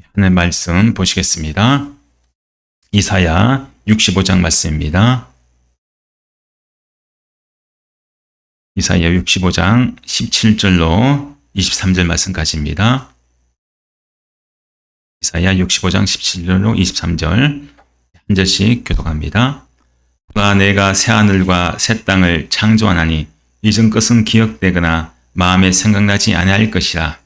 하나님의 말씀 보시겠습니다. 이사야 65장 말씀입니다. 이사야 65장 17절로 23절 말씀까지입니다. 이사야 65장 17절로 23절 한 절씩 교독합니다. 보라, 내가 새하늘과 새 땅을 창조하나니 이전 것은 기억되거나 마음에 생각나지 아니할 것이라.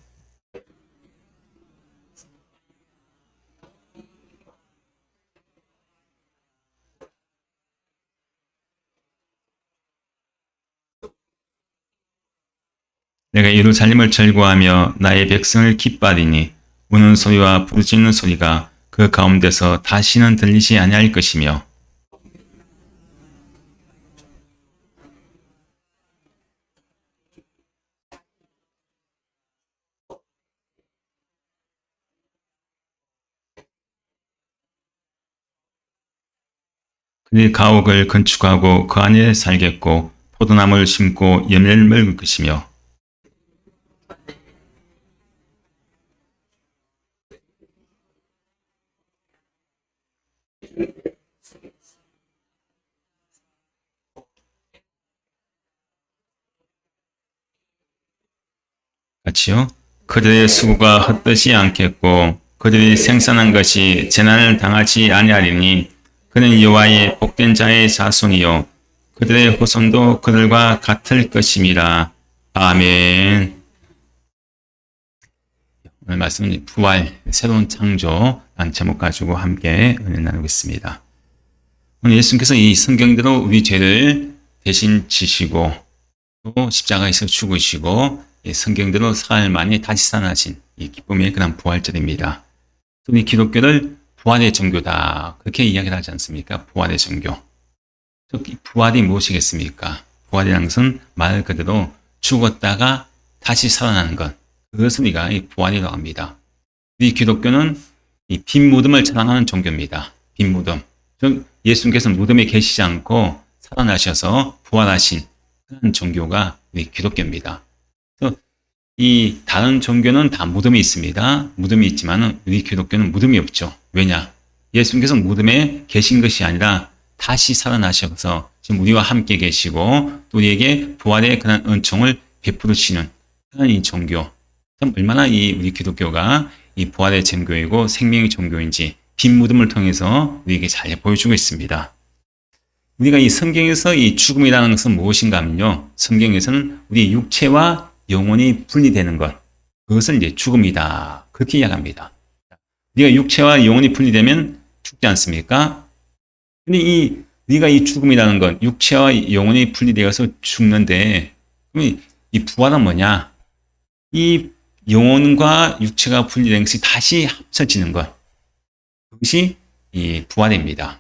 내가 예루살렘을 절구하며 나의 백성을 기뻐하리니 우는 소리와 부르짖는 소리가 그 가운데서 다시는 들리지 아니할 것이며 그의 가옥을 건축하고 그 안에 살겠고 포도나무를 심고 열매를 먹을 것이며 같이요. 그들의 수고가 헛되지 않겠고 그들이 생산한 것이 재난을 당하지 아니하리니 그는 여호와의 복된 자의 자손이요 그들의 후손도 그들과 같을 것임이라. 아멘. 오늘 말씀은 부활, 새로운 창조라는 제목 가지고 함께 은혜 나누겠습니다. 오늘 예수님께서 이 성경대로 우리 죄를 대신 지시고 또 십자가에서 죽으시고 성경대로 사흘 만에 다시 살아나신 이 기쁨의 그런 부활절입니다. 우리 기독교를 부활의 종교다 그렇게 이야기를 하지 않습니까? 부활의 종교. 부활이 무엇이겠습니까? 부활이라는 것은 말 그대로 죽었다가 다시 살아나는 것. 그것을 우리가 부활이라고 합니다. 우리 기독교는 이 빈 무덤을 자랑하는 종교입니다. 빈 무덤. 즉 예수님께서 무덤에 계시지 않고 살아나셔서 부활하신 그런 종교가 우리 기독교입니다. 이 다른 종교는 다 무덤이 있습니다. 무덤이 있지만 우리 기독교는 무덤이 없죠. 왜냐? 예수님께서 무덤에 계신 것이 아니라 다시 살아나셔서 지금 우리와 함께 계시고 또 우리에게 부활의 그런 은총을 베푸시는 그런 이 종교. 참 얼마나 이 우리 기독교가 이 부활의 종교이고 생명의 종교인지 빈 무덤을 통해서 우리에게 잘 보여주고 있습니다. 우리가 이 성경에서 이 죽음이라는 것은 무엇인가 하면요. 성경에서는 우리 육체와 영혼이 분리되는 것. 그것을 이제 죽음이다. 그렇게 이야기합니다. 우리가 육체와 영혼이 분리되면 죽지 않습니까? 근데 우리가 이 죽음이라는 것, 육체와 영혼이 분리되어서 죽는데, 그럼 이 부활은 뭐냐? 이 영혼과 육체가 분리된 것이 다시 합쳐지는 것. 그것이 이 부활입니다.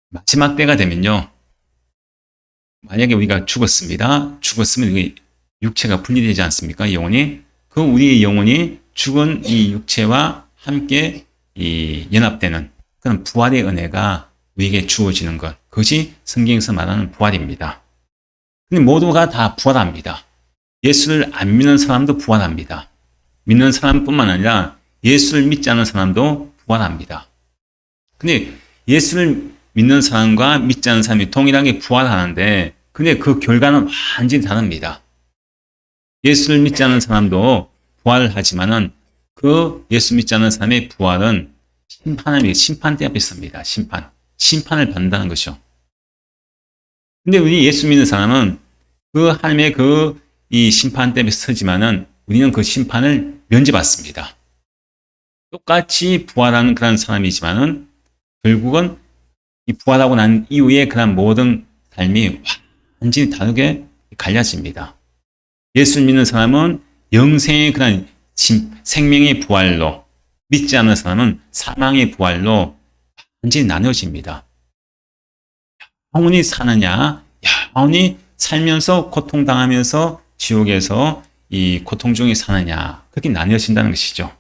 마지막 때가 되면요. 만약에 우리가 죽었습니다. 죽었으면 우리 육체가 분리되지 않습니까? 영혼이. 그 우리의 영혼이 죽은 이 육체와 함께 이 연합되는 그런 부활의 은혜가 우리에게 주어지는 것. 그것이 성경에서 말하는 부활입니다. 근데 모두가 다 부활합니다. 예수를 안 믿는 사람도 부활합니다. 믿는 사람뿐만 아니라 예수를 믿지 않는 사람도 부활합니다. 근데 예수를 믿는 사람과 믿지 않는 사람이 동일하게 부활하는데 근데 그 결과는 완전히 다릅니다. 예수를 믿지 않는 사람도 부활하지만은 그 예수 믿지 않는 사람의 부활은 심판대 앞에 있습니다. 심판을 받는다는 것이죠. 근데 우리 예수 믿는 사람은 그 하나님의 이 심판대 앞에 서지만은 우리는 그 심판을 면제받습니다. 똑같이 부활하는 그런 사람이지만은 결국은 이 부활하고 난 이후에 그런 모든 삶이 완전히 다르게 갈려집니다. 예수 믿는 사람은 영생의 그런 생명의 부활로, 믿지 않는 사람은 사망의 부활로 완전히 나눠집니다. 영원히 사느냐, 영원히 살면서 고통당하면서 지옥에서 이 고통 중에 사느냐, 그렇게 나뉘어진다는 것이죠.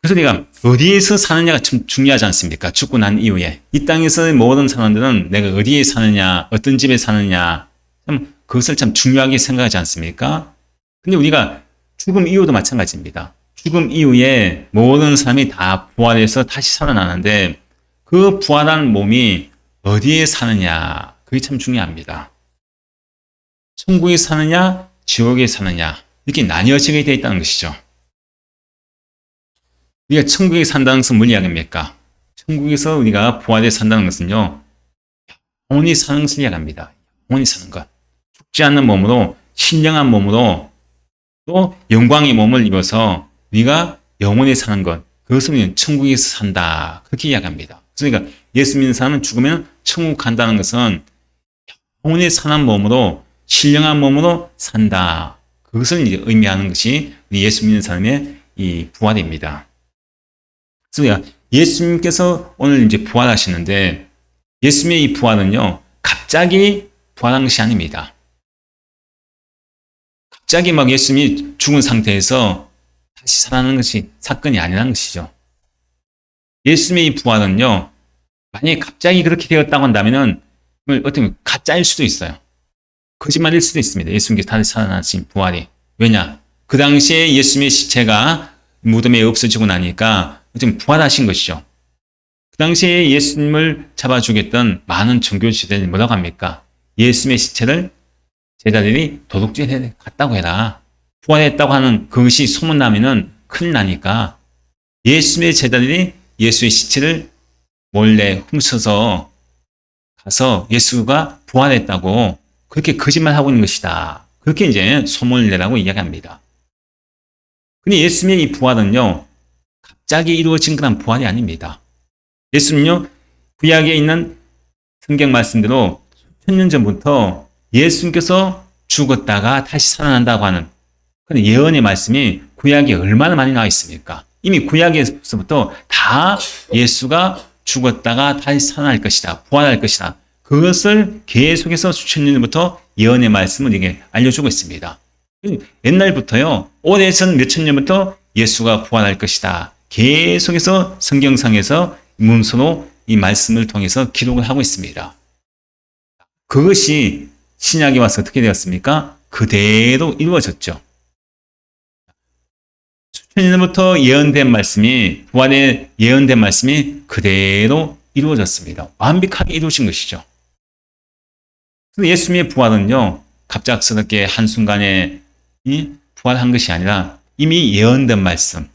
그래서 우리가 어디에서 사느냐가 참 중요하지 않습니까? 죽고 난 이후에. 이 땅에서의 모든 사람들은 내가 어디에 사느냐, 어떤 집에 사느냐, 참 그것을 참 중요하게 생각하지 않습니까? 근데 우리가 죽음 이후도 마찬가지입니다. 죽음 이후에 모든 사람이 다 부활해서 다시 살아나는데 그 부활한 몸이 어디에 사느냐, 그게 참 중요합니다. 천국에 사느냐, 지옥에 사느냐, 이렇게 나뉘어지게 되어 있다는 것이죠. 우리가 천국에 산다는 것은 뭘 이야기합니까? 천국에서 우리가 부활해 산다는 것은요, 영원히 사는 것을 이야기합니다. 영원히 사는 것. 죽지 않는 몸으로, 신령한 몸으로, 또 영광의 몸을 입어서 우리가 영원히 사는 것. 그것을 우리는 천국에서 산다. 그렇게 이야기합니다. 그러니까 예수 믿는 사람은 죽으면 천국 간다는 것은 영원히 사는 몸으로, 신령한 몸으로 산다. 그것을 이제 의미하는 것이 우리 예수 믿는 사람의 이 부활입니다. 그래서 예수님께서 오늘 이제 부활하시는데 예수님의 이 부활은요, 갑자기 부활한 것이 아닙니다. 갑자기 막 예수님이 죽은 상태에서 다시 살아나는 것이 사건이 아니라는 것이죠. 예수님의 이 부활은요, 만약에 갑자기 그렇게 되었다고 한다면은 어떻게 보면 가짜일 수도 있어요. 거짓말일 수도 있습니다. 예수님께서 다시 살아나신 부활이. 왜냐? 그 당시에 예수님의 시체가 무덤에 없어지고 나니까 지금 부활하신 것이죠. 그 당시에 예수님을 잡아주겠던 많은 종교지들이 뭐라고 합니까? 예수님의 시체를 제자들이 도둑질해 갔다고 해라. 부활했다고 하는 그것이 소문나면은 큰일 나니까 예수님의 제자들이 예수의 시체를 몰래 훔쳐서 가서 예수가 부활했다고 그렇게 거짓말하고 있는 것이다. 그렇게 이제 소문을 내라고 이야기합니다. 근데 예수님의 이 부활은요, 갑자기 이루어진 그런 부활이 아닙니다. 예수님은요, 구약에 있는 성경 말씀대로 수천 년 전부터 예수님께서 죽었다가 다시 살아난다고 하는 그런 예언의 말씀이 구약에 얼마나 많이 나와 있습니까? 이미 구약에서부터 다 예수가 죽었다가 다시 살아날 것이다. 부활할 것이다. 그것을 계속해서 수천 년부터 예언의 말씀을 이게 알려주고 있습니다. 옛날부터요, 오래전 몇천 년부터 예수가 부활할 것이다. 계속해서 성경상에서 문서로 이 말씀을 통해서 기록을 하고 있습니다. 그것이 신약에 와서 어떻게 되었습니까? 그대로 이루어졌죠. 수천 년부터 예언된 말씀이, 부활에 예언된 말씀이 그대로 이루어졌습니다. 완벽하게 이루어진 것이죠. 예수님의 부활은요, 갑작스럽게 한순간에 부활한 것이 아니라 이미 예언된 말씀,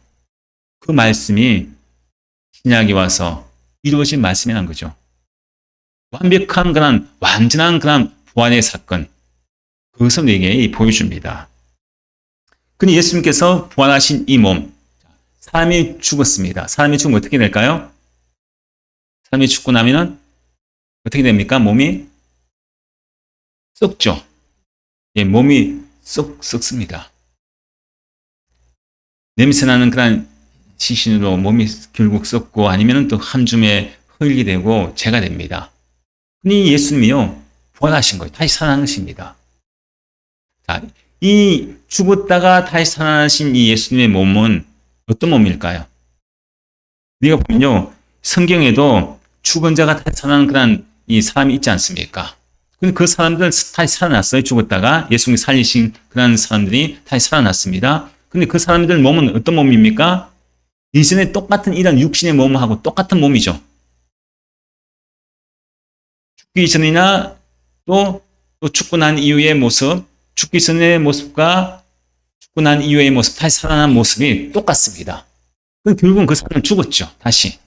그 말씀이 신약에 와서 이루어진 말씀이라는 거죠. 완벽한 그런, 완전한 그런 부활의 사건, 그것을 우리에게 보여줍니다. 근데 예수님께서 부활하신 이 몸, 사람이 죽었습니다. 사람이 죽으면 어떻게 될까요? 사람이 죽고 나면은 어떻게 됩니까? 몸이 썩죠. 예, 몸이 썩습니다. 냄새나는 그런 시신으로 몸이 결국 썩고 아니면 또 한 줌에 흙이 되고 재가 됩니다. 근데 예수님이요, 부활하신 거예요. 다시 살아나십니다. 자, 이 죽었다가 다시 살아나신 이 예수님의 몸은 어떤 몸일까요? 우리가 보면요, 성경에도 죽은 자가 다시 살아나는 그런 이 사람이 있지 않습니까? 근데 그 사람들은 다시 살아났어요. 죽었다가 예수님이 살리신 그런 사람들이 다시 살아났습니다. 근데 그 사람들 몸은 어떤 몸입니까? 이전에 똑같은 이런 육신의 몸하고 똑같은 몸이죠. 죽기 전이나 또 죽고 난 이후의 모습, 죽기 전의 모습과 죽고 난 이후의 모습, 다시 살아난 모습이 똑같습니다. 결국은 그 사람은 죽었죠. 다시.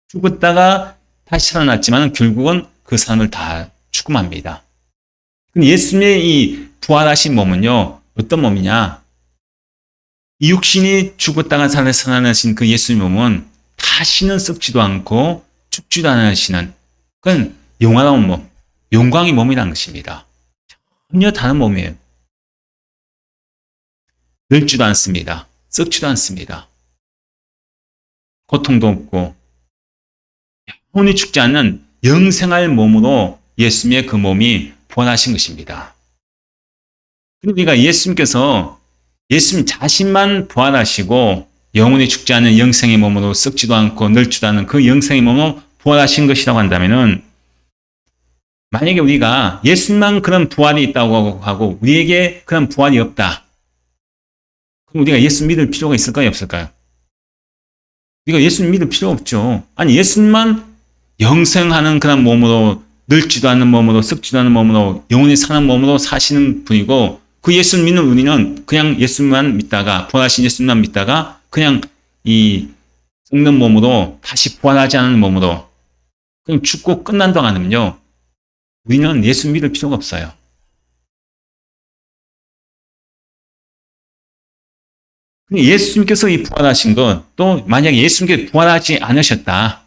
죽었다가 다시 살아났지만 결국은 그 사람을 다 죽음합니다. 근데 예수님의 이 부활하신 몸은요, 어떤 몸이냐? 이 육신이 죽었다가 살아나신 그 예수님 몸은 다시는 썩지도 않고 죽지도 않으시는 그건 영화로운 몸, 영광의 몸이라는 것입니다. 전혀 다른 몸이에요. 늙지도 않습니다. 썩지도 않습니다. 고통도 없고 영원히 죽지 않는 영생할 몸으로 예수님의 그 몸이 부활하신 것입니다. 그런데 우리가 예수님께서 예수님 자신만 부활하시고 영원히 죽지 않는 영생의 몸으로 썩지도 않고 늙지도 않은 그 영생의 몸으로 부활하신 것이라고 한다면은 만약에 우리가 예수님만 그런 부활이 있다고 하고 우리에게 그런 부활이 없다. 그럼 우리가 예수 믿을 필요가 있을까요? 없을까요? 우리가 예수 믿을 필요 없죠. 아니, 예수만 영생하는 그런 몸으로, 늙지도 않는 몸으로, 썩지도 않는 몸으로, 영원히 사는 몸으로 사시는 분이고, 그 예수 믿는 우리는 그냥 예수만 믿다가, 부활하신 예수만 믿다가, 그냥 이 썩는 몸으로, 다시 부활하지 않는 몸으로, 그냥 죽고 끝난 동안은요, 우리는 예수 믿을 필요가 없어요. 예수님께서 이 부활하신 것, 또 만약에 예수님께서 부활하지 않으셨다.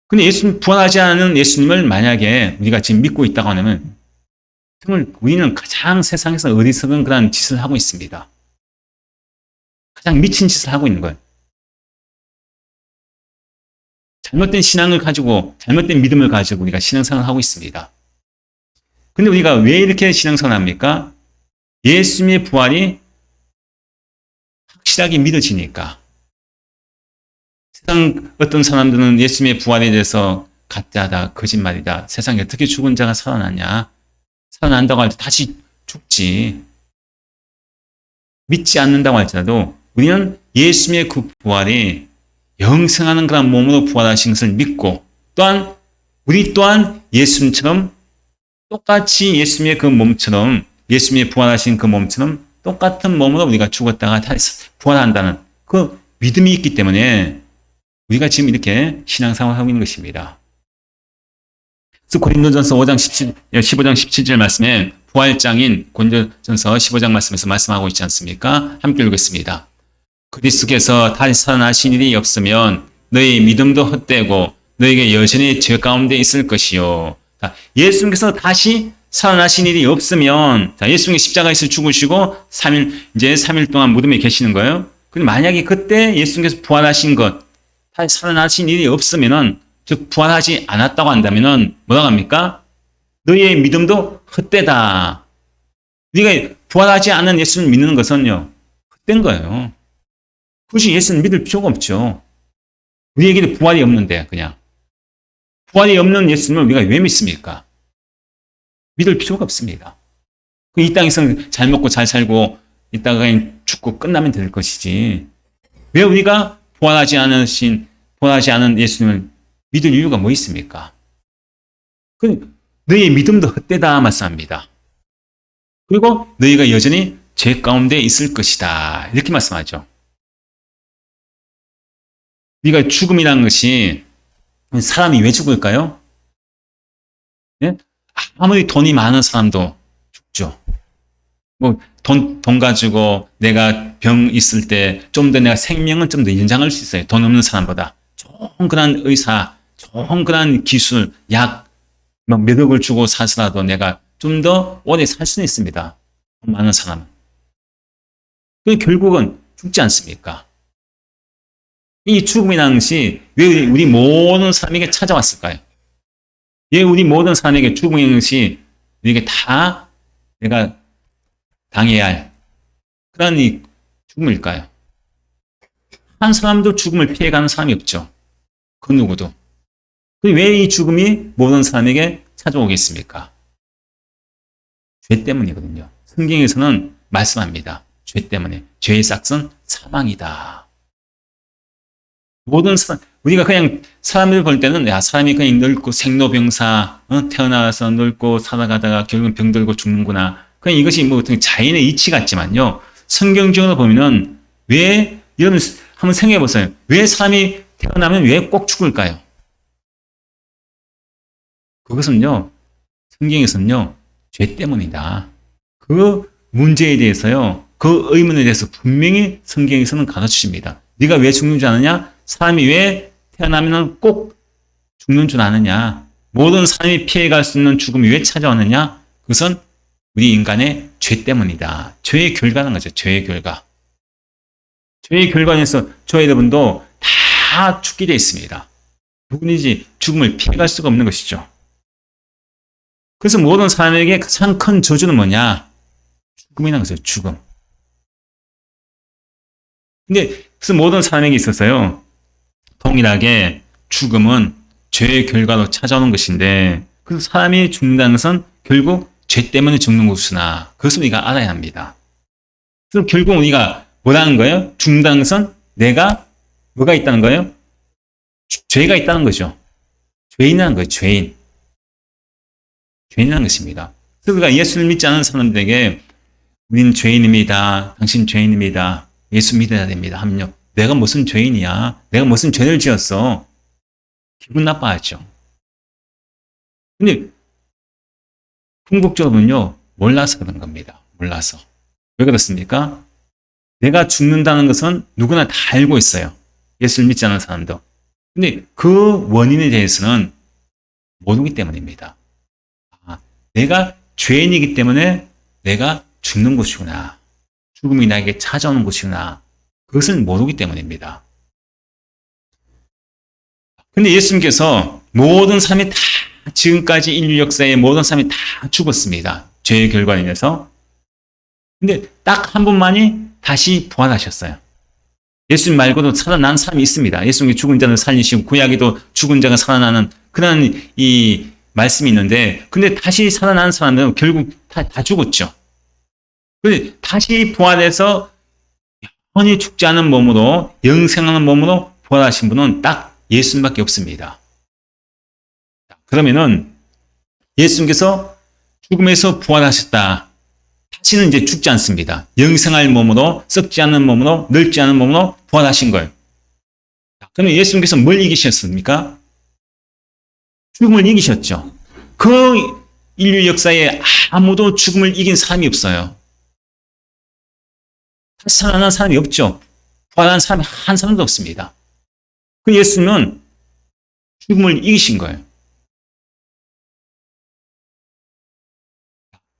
근데 예수님, 부활하지 않은 예수님을 만약에 우리가 지금 믿고 있다고 하면, 정말 우리는 가장 세상에서 어리석은 그런 짓을 하고 있습니다. 가장 미친 짓을 하고 있는 거예요. 잘못된 신앙을 가지고, 잘못된 믿음을 가지고 우리가 신앙생활을 하고 있습니다. 근데 우리가 왜 이렇게 신앙생활을 합니까? 예수님의 부활이 확실하게 믿어지니까. 세상 어떤 사람들은 예수님의 부활에 대해서 가짜다, 거짓말이다. 세상에 어떻게 죽은 자가 살아나냐. 살아난다고 할 때 다시 죽지. 믿지 않는다고 할지라도 우리는 예수님의 그 부활이 영생하는 그런 몸으로 부활하신 것을 믿고, 또한 우리 또한 예수님처럼 똑같이 예수님의 그 몸처럼, 예수님의 부활하신 그 몸처럼 똑같은 몸으로 우리가 죽었다가 다시 부활한다는 그 믿음이 있기 때문에 우리가 지금 이렇게 신앙생활을 하고 있는 것입니다. 그래서 고린도전서 15장 17절 말씀에 부활장인 고린도전서 15장 말씀에서 말씀하고 있지 않습니까? 함께 읽겠습니다. 그리스도께서 다시 살아나신 일이 없으면 너희 믿음도 헛되고 너희에게 여전히 죄 가운데 있을 것이요. 예수님께서 다시 살아나신 일이 없으면, 예수님이 십자가에서 죽으시고 3일 동안 무덤에 계시는 거예요. 근데 만약에 그때 예수님께서 부활하신 것, 다시 살아나신 일이 없으면은, 즉 부활하지 않았다고 한다면은 뭐라고 합니까? 너희의 믿음도 헛되다. 우리가 부활하지 않은 예수를 믿는 것은요, 헛된 거예요. 굳이 예수는 믿을 필요가 없죠. 우리에게는 부활이 없는데, 그냥. 부활이 없는 예수님을 우리가 왜 믿습니까? 믿을 필요가 없습니다. 이 땅에서 잘 먹고 잘 살고 이따가 그냥 죽고 끝나면 될 것이지. 왜 우리가 부활하지 않은 예수님을 믿을 이유가 뭐 있습니까? 너희의 믿음도 헛되다 말씀합니다. 그리고 너희가 여전히 죄 가운데 있을 것이다. 이렇게 말씀하죠. 우리가 죽음이라는 것이, 사람이 왜 죽을까요? 네? 아무리 돈이 많은 사람도 죽죠. 돈 가지고 내가 병 있을 때 좀 더 내가 생명은 좀 더 연장할 수 있어요. 돈 없는 사람보다. 좋은 그런 의사, 좋은 그런 기술, 약, 몇 억을 주고 사서라도 내가 좀 더 오래 살 수는 있습니다. 돈 많은 사람은. 결국은 죽지 않습니까? 이 죽음이라는 것이 왜 우리 모든 사람에게 찾아왔을까요? 왜 우리 모든 사람에게 죽음이라는 것이 우리에게 다 내가 당해야 할 그런 이 죽음일까요? 한 사람도 죽음을 피해가는 사람이 없죠. 그 누구도. 왜 이 죽음이 모든 사람에게 찾아오겠습니까? 죄 때문이거든요. 성경에서는 말씀합니다. 죄 때문에. 죄의 싹은 사망이다. 모든 사람, 우리가 그냥 사람을 볼 때는, 사람이 그냥 늙고 생로병사, 태어나서 늙고 살아가다가 결국은 병들고 죽는구나. 그냥 이것이 뭐 어떤 자연의 이치 같지만요. 성경적으로 보면은 왜, 여러분 한번 생각해 보세요. 왜 사람이 태어나면 왜 꼭 죽을까요? 그것은요, 성경에서는요, 죄 때문이다. 그 문제에 대해서요, 그 의문에 대해서 분명히 성경에서는 가르치십니다. 네가 왜 죽는 줄 아느냐? 사람이 왜 태어나면 꼭 죽는 줄 아느냐? 모든 사람이 피해갈 수 있는 죽음이 왜 찾아오느냐? 그것은 우리 인간의 죄 때문이다. 죄의 결과는 거죠. 죄의 결과. 죄의 결과에서 저 여러분도 다 죽게 되어 있습니다. 누구든지 죽음을 피해갈 수가 없는 것이죠. 그래서 모든 사람에게 가장 큰 저주는 뭐냐? 죽음이라는 것이죠. 죽음. 근데 그래서 모든 사람에게 있어서요, 동일하게 죽음은 죄의 결과로 찾아오는 것인데, 그래서 사람이 죽는다는 것은 결국 죄 때문에 죽는 것이나, 그것을 우리가 알아야 합니다. 그럼 결국 우리가 뭐라는 거예요? 죽는다는 것은 내가 뭐가 있다는 거예요? 죄가 있다는 거죠. 죄인이라는 거예요. 죄인. 죄인이라는 것입니다. 그래서 우리가 예수를 믿지 않는 사람들에게 우리는 죄인입니다. 당신 죄인입니다. 예수 믿어야 됩니다. 하면요. 내가 무슨 죄인이야? 내가 무슨 죄를 지었어? 기분 나빠하죠. 근데 궁극적으로는요. 몰라서 그런 겁니다. 몰라서. 왜 그렇습니까? 내가 죽는다는 것은 누구나 다 알고 있어요. 예수를 믿지 않는 사람도. 근데 그 원인에 대해서는 모르기 때문입니다. 내가 죄인이기 때문에 내가 죽는 것이구나. 죽음이 나에게 찾아오는 것이구나. 그것을 모르기 때문입니다. 근데 예수님께서 모든 사람이 다 지금까지 인류 역사의 모든 사람이 다 죽었습니다. 죄의 결과로 인해서. 근데 딱 한 분만이 다시 부활하셨어요. 예수님 말고도 살아난 사람이 있습니다. 예수님이 죽은 자를 살리시고 구약에도 죽은 자가 살아나는 그런 이 말씀이 있는데 근데 다시 살아난 사람들은 결국 다 죽었죠. 근데 다시 부활해서 영원히 죽지 않은 몸으로 영생하는 몸으로 부활하신 분은 딱 예수님밖에 없습니다. 그러면은 예수님께서 죽음에서 부활하셨다. 다시는 이제 죽지 않습니다. 영생할 몸으로 썩지 않는 몸으로 늙지 않은 몸으로 부활하신 거예요. 그러면 예수님께서 뭘 이기셨습니까? 죽음을 이기셨죠. 그 인류 역사에 아무도 죽음을 이긴 사람이 없어요. 다시 살아난 사람이 없죠. 부활한 사람이 한 사람도 없습니다. 그 예수님은 죽음을 이기신 거예요.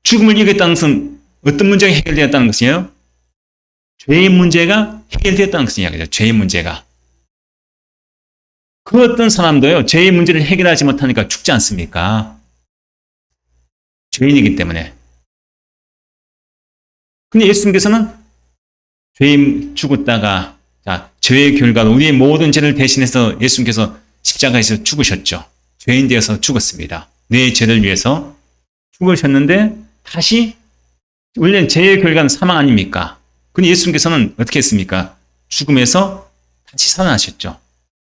죽음을 이겼다는 것은 어떤 문제가 해결되었다는 것이에요? 죄의 문제가 해결되었다는 것을 이야기하죠. 죄의 문제가. 그 어떤 사람도요, 죄의 문제를 해결하지 못하니까 죽지 않습니까? 죄인이기 때문에. 근데 예수님께서는 죄인 죽었다가, 자, 죄의 결과로 우리의 모든 죄를 대신해서 예수님께서 십자가에서 죽으셨죠. 죄인 되어서 죽었습니다. 내 죄를 위해서 죽으셨는데, 다시, 원래는 죄의 결과는 사망 아닙니까? 근데 예수님께서는 어떻게 했습니까? 죽음에서 다시 살아나셨죠.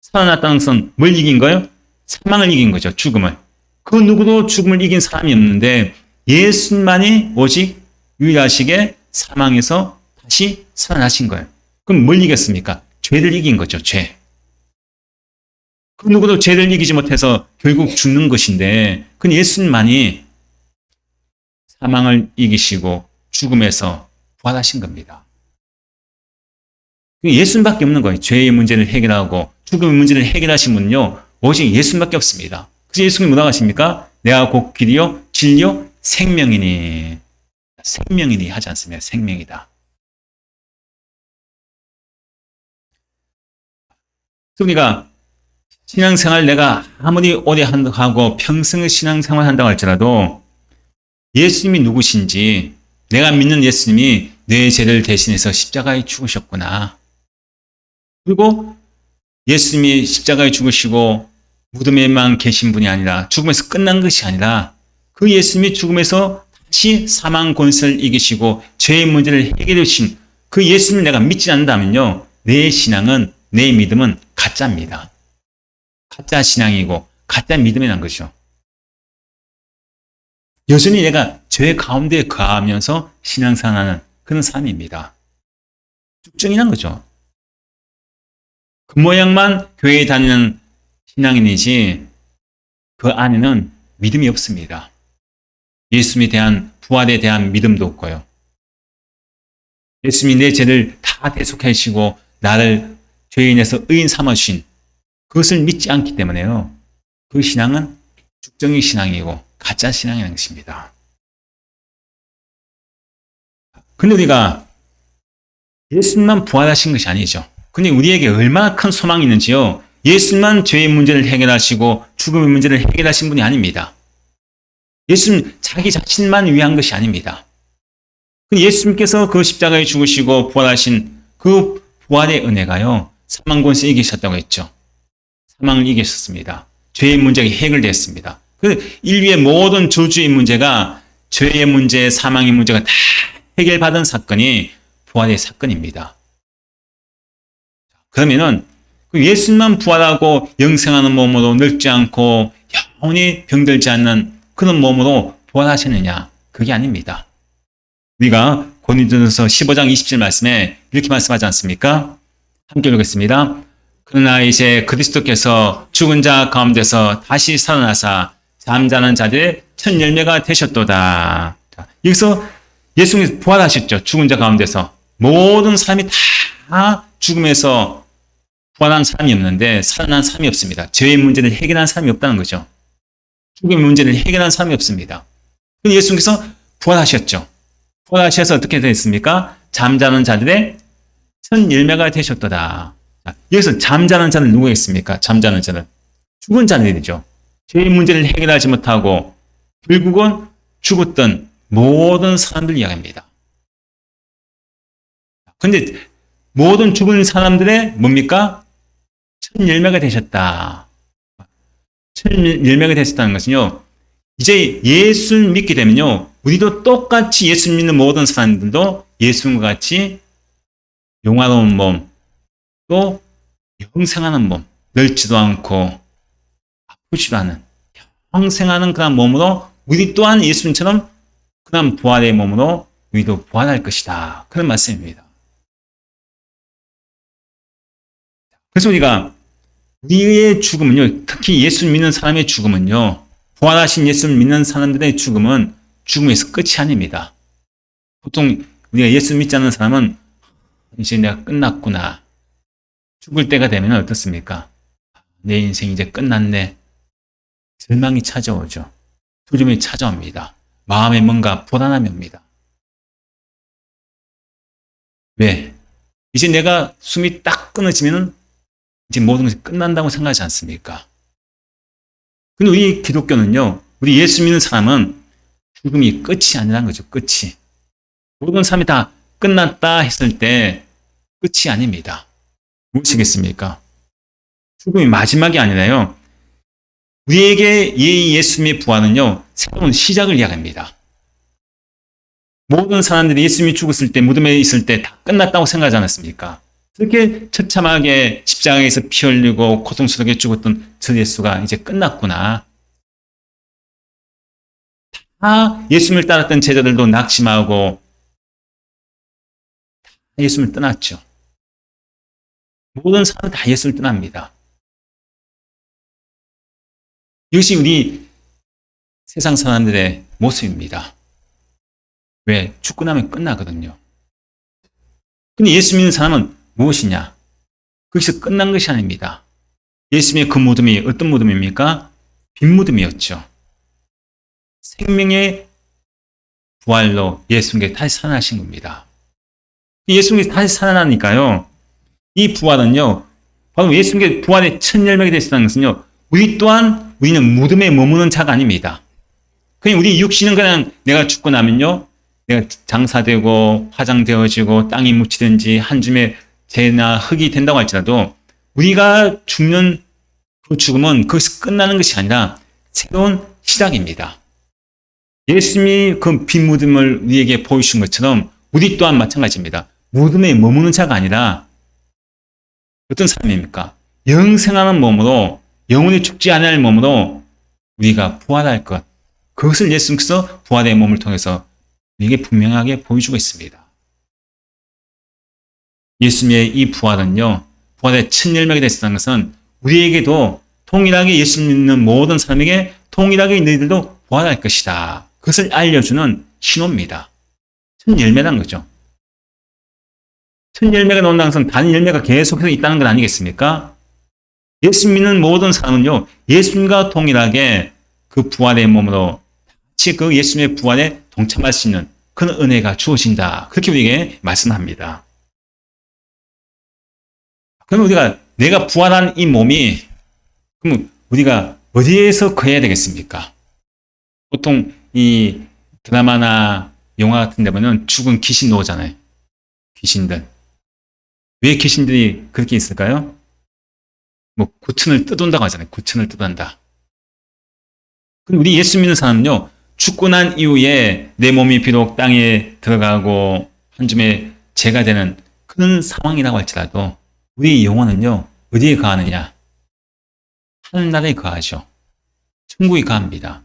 살아났다는 것은 뭘 이긴 거예요? 사망을 이긴 거죠. 죽음을. 그 누구도 죽음을 이긴 사람이 없는데 예수님만이 오직 유일하시게 사망에서 다시 살아나신 거예요. 그럼 뭘 이겼습니까? 죄를 이긴 거죠. 죄. 그 누구도 죄를 이기지 못해서 결국 죽는 것인데 그 예수님만이 사망을 이기시고 죽음에서 부활하신 겁니다. 예수님밖에 없는 거예요. 죄의 문제를 해결하고 죽음의 문제를 해결하신 분은요. 오직 예수님밖에 없습니다. 그래서 예수님이 뭐라고 하십니까? 내가 곧 길이요 진리요 생명이니. 생명이니 하지 않습니다. 생명이다. 우리가 신앙생활 내가 아무리 오래 하고 평생을 신앙생활 한다고 할지라도 예수님이 누구신지 내가 믿는 예수님이 내 죄를 대신해서 십자가에 죽으셨구나. 그리고 예수님이 십자가에 죽으시고 무덤에만 계신 분이 아니라 죽음에서 끝난 것이 아니라 그 예수님이 죽음에서 다시 사망 권세를 이기시고 죄의 문제를 해결해 주신 그 예수님을 내가 믿지 않는다면요. 내 신앙은 내 믿음은 가짜입니다. 가짜 신앙이고 가짜 믿음이란 것이죠. 여전히 내가 죄 가운데 거하면서 신앙생활하는 그런 사람입니다. 쭉정이란 거죠. 그 모양만 교회에 다니는 신앙인이지 그 안에는 믿음이 없습니다. 예수님에 대한 부활에 대한 믿음도 없고요. 예수님이 내 죄를 다 대속해 주시고 나를 죄인에서 의인 삼아주신 그것을 믿지 않기 때문에요. 그 신앙은 쭉정이 신앙이고 가짜 신앙이라는 것입니다. 근데 우리가 예수님만 부활하신 것이 아니죠. 근데 우리에게 얼마나 큰 소망이 있는지요. 예수님만 죄의 문제를 해결하시고 죽음의 문제를 해결하신 분이 아닙니다. 예수님 자기 자신만 위한 것이 아닙니다. 예수님께서 그 십자가에 죽으시고 부활하신 그 부활의 은혜가요. 사망 권세 이기셨다고 했죠. 사망을 이기셨습니다. 죄의 문제가 해결되었습니다. 그 인류의 모든 저주의 문제가 죄의 문제, 사망의 문제가 다 해결받은 사건이 부활의 사건입니다. 그러면은 그 예수님만 부활하고 영생하는 몸으로 늙지 않고 영원히 병들지 않는 그런 몸으로 부활하셨느냐? 그게 아닙니다. 우리가 고린도전서 15장 27 말씀에 이렇게 말씀하지 않습니까? 함께 읽겠습니다. 그러나 이제 그리스도께서 죽은 자 가운데서 다시 살아나사 잠자는 자들의 첫 열매가 되셨도다. 여기서 예수님이 부활하셨죠. 죽은 자 가운데서. 모든 사람이 다 죽음에서 부활한 사람이 없는데 살아난 사람이 없습니다. 죄의 문제를 해결한 사람이 없다는 거죠. 죽음의 문제를 해결한 사람이 없습니다. 그런데 예수님께서 부활하셨죠. 부활하셔서 어떻게 됐습니까? 잠자는 자들의 첫 열매가 되셨도다. 여기서 잠자는 자는 누구겠습니까? 잠자는 자는 죽은 자들이죠. 죄의 문제를 해결하지 못하고 결국은 죽었던 모든 사람들 이야기입니다. 그런데 모든 죽은 사람들의 뭡니까? 첫 열매가 되셨다. 첫 열매가 되셨다는 것은요. 이제 예수를 믿게 되면요. 우리도 똑같이 예수 믿는 모든 사람들도 예수님과 같이 영화로운 몸, 또 영생하는 몸, 늙지도 않고 아프지도 않은 평생하는 그런 몸으로 우리 또한 예수님처럼 그런 부활의 몸으로 우리도 부활할 것이다. 그런 말씀입니다. 그래서 우리가 우리의 죽음은요, 특히 예수 믿는 사람의 죽음은요, 부활하신 예수를 믿는 사람들의 죽음은 죽음에서 끝이 아닙니다. 보통 우리가 예수 믿지 않는 사람은 이제 내가 끝났구나. 죽을 때가 되면 어떻습니까? 내 인생 이제 끝났네. 절망이 찾아오죠. 두려움이 찾아옵니다. 마음에 뭔가 불안함이 옵니다. 왜? 이제 내가 숨이 딱 끊어지면 이제 모든 것이 끝난다고 생각하지 않습니까? 근데 우리 기독교는요, 우리 예수 믿는 사람은 죽음이 끝이 아니라는 거죠, 끝이. 모든 사람이 다 끝났다 했을 때 끝이 아닙니다. 무엇이겠습니까? 죽음이 마지막이 아니라요, 우리에게 예수님의 부활은요, 새로운 시작을 이야기합니다. 모든 사람들이 예수님이 죽었을 때, 무덤에 있을 때 다 끝났다고 생각하지 않았습니까? 그렇게 처참하게 십자가에서 피 흘리고 고통스럽게 죽었던 저 예수가 이제 끝났구나. 다 예수님을 따랐던 제자들도 낙심하고 예수님을 떠났죠. 모든 사람은 다 예수를 떠납니다. 이것이 우리 세상 사람들의 모습입니다. 왜? 죽고 나면 끝나거든요. 근데 예수 믿는 사람은 무엇이냐? 거기서 끝난 것이 아닙니다. 예수님의 그 무덤이 어떤 무덤입니까? 빈 무덤이었죠. 생명의 부활로 예수님께 다시 살아나신 겁니다. 예수님께 다시 살아나니까요. 이 부활은요. 바로 예수님께 부활의 첫 열매가 되었다는 것은요. 우리 또한 우리는 무덤에 머무는 자가 아닙니다. 그냥 우리 육신은 그냥 내가 죽고 나면요. 내가 장사되고 화장되어지고 땅이 묻히든지 한 줌의 재나 흙이 된다고 할지라도 우리가 죽는 그 죽음은 거기서 끝나는 것이 아니라 새로운 시작입니다. 예수님이 그 빈 무덤을 우리에게 보여주신 것처럼 우리 또한 마찬가지입니다. 무덤에 머무는 자가 아니라 어떤 사람입니까? 영생하는 몸으로 영원히 죽지 않을 몸으로 우리가 부활할 것. 그것을 예수님께서 부활의 몸을 통해서 우리에게 분명하게 보여주고 있습니다. 예수님의 이 부활은요. 부활의 첫 열매가 됐다는 것은 우리에게도 동일하게 예수 믿는 모든 사람에게 동일하게 너희들도 부활할 것이다. 그것을 알려주는 신호입니다. 첫 열매라는 거죠. 첫 열매가 나온다는 것은 다른 열매가 계속해서 있다는 건 아니겠습니까? 예수 믿는 모든 사람은요. 예수님과 동일하게 그 부활의 몸으로 같이 그 예수님의 부활에 동참할 수 있는 그런 은혜가 주어진다. 그렇게 우리에게 말씀합니다. 그럼 우리가 내가 부활한 이 몸이 그럼 우리가 어디에서 거해야 되겠습니까? 보통 이 드라마나 영화 같은 데 보면 죽은 귀신 나오잖아요. 귀신들. 왜 귀신들이 그렇게 있을까요? 뭐 구천을 뜯어온다고 하잖아요. 구천을 뜯어온다. 그럼 우리 예수 믿는 사람은요. 죽고 난 이후에 내 몸이 비록 땅에 들어가고 한 줌의 죄가 되는 그런 상황이라고 할지라도 우리의 영혼은요, 어디에 거하느냐? 하늘나라에 거하죠. 천국에 거합니다.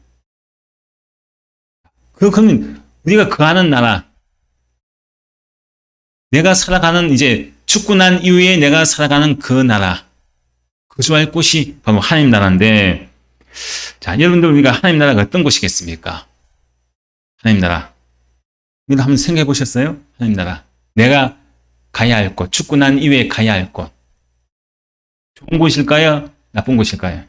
그러면 우리가 거하는 나라, 내가 살아가는 이제 죽고 난 이후에 내가 살아가는 그 나라, 거주할 곳이 바로 하나님 나라인데, 자, 여러분들 우리가 하나님 나라가 어떤 곳이겠습니까? 하나님 나라. 이거 한번 생각해 보셨어요? 하나님 나라. 내가 가야 할 곳, 죽고 난 이후에 가야 할 곳. 좋은 곳일까요? 나쁜 곳일까요?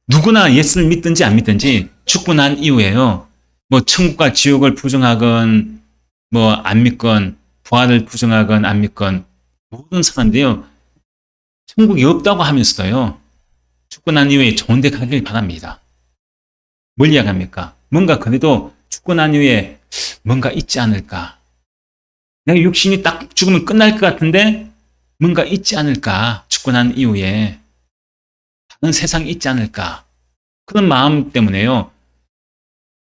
누구나 예수를 믿든지 안 믿든지 죽고 난 이후에요. 뭐 천국과 지옥을 부정하건 뭐 안 믿건 부활을 부정하건 안 믿건 모든 사람들이요. 천국이 없다고 하면서도요. 죽고 난 이후에 좋은 데 가길 바랍니다. 뭘 이야기합니까? 뭔가 그래도 죽고 난 이후에 뭔가 있지 않을까? 내가 육신이 딱 죽으면 끝날 것 같은데 뭔가 있지 않을까? 죽고 난 이후에 다른 세상이 있지 않을까? 그런 마음 때문에요.